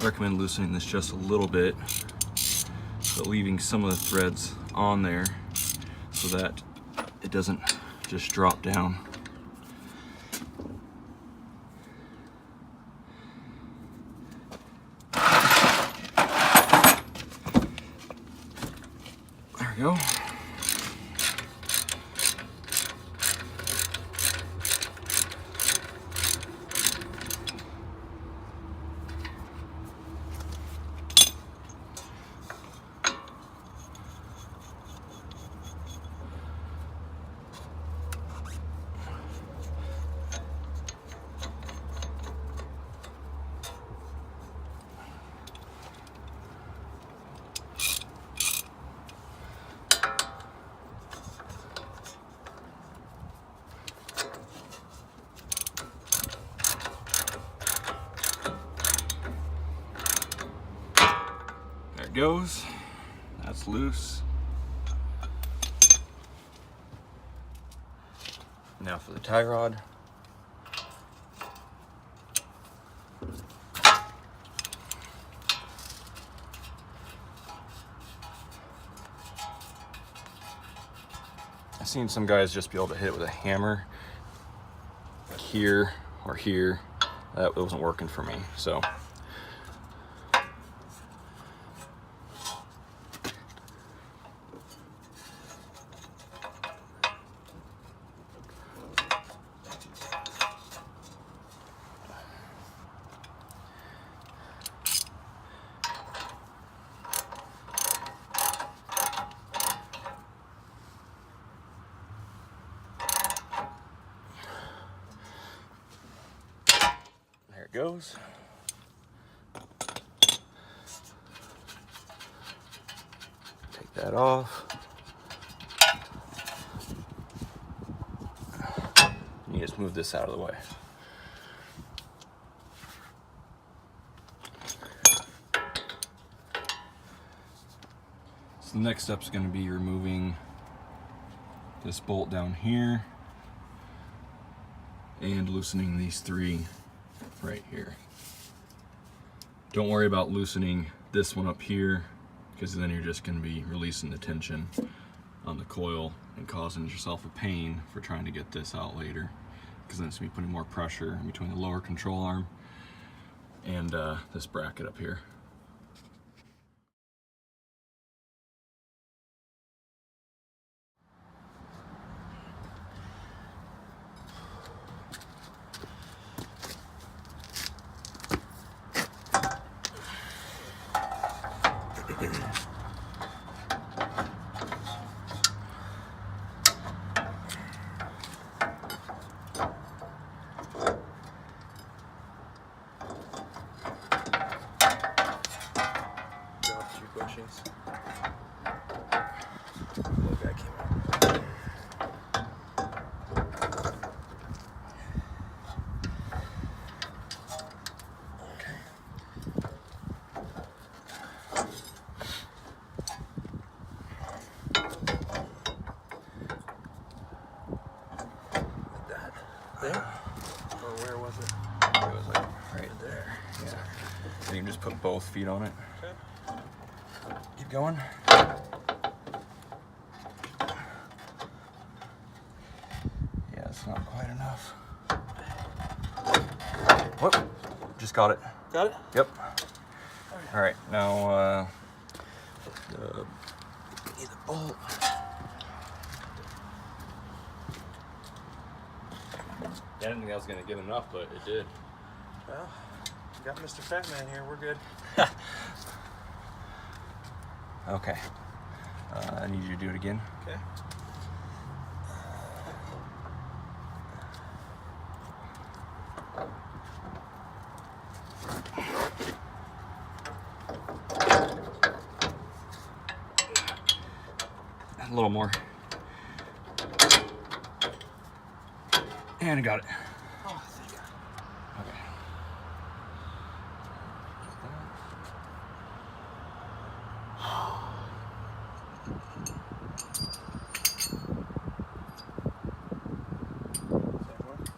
recommend loosening this just a little bit, but leaving some of the threads on there so that it doesn't just drop down. There we go. Goes. That's loose. Now for the tie rod. I've seen some guys just be able to hit it with a hammer here or here. That wasn't working for me, so there it goes. Take that off. You just move this out of the way. So the next step is going to be removing this bolt down here and loosening these three right here. Don't worry about loosening this one up here, because then you're just going to be releasing the tension on the coil and causing yourself a pain for trying to get this out later, because then it's going to be putting more pressure in between the lower control arm and this bracket up here. There? Or where was it? It was like right there. Yeah. And you can just put both feet on it. Okay. Keep going. Yeah, it's not quite enough. Whoop. Just got it. Got it? Yep. All right, now need the bolt. I didn't think I was going to get enough, but it did. Well, we got Mr. Fat Man here. We're good. Okay. I need you to do it again. Okay. A little more. And I got it. Oh, thank God. Okay.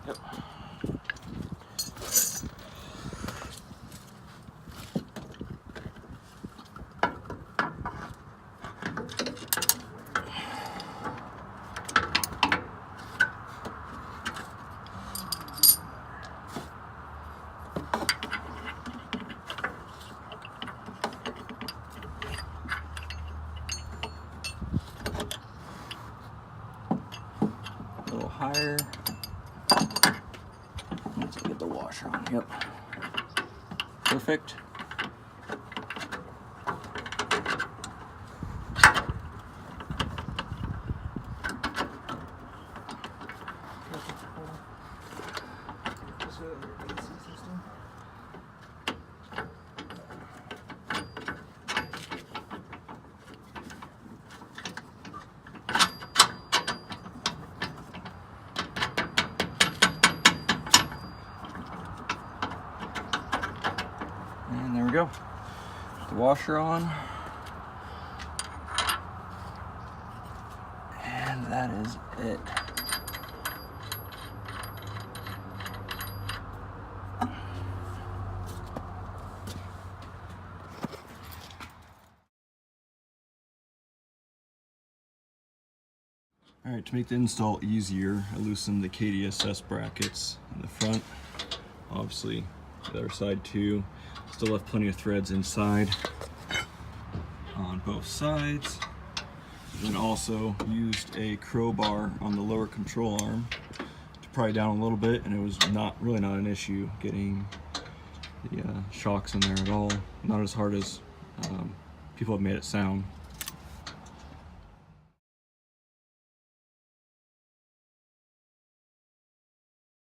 Yep. Let's get the washer on. Yep. Perfect. And there we go. Put the washer on. And that is it. Alright, to make the install easier, I loosened the Kdss brackets in the front. Obviously, the other side too. Still left plenty of threads inside on both sides. Then also used a crowbar on the lower control arm to pry down a little bit, and it was really not an issue getting the shocks in there at all. Not as hard as people have made it sound.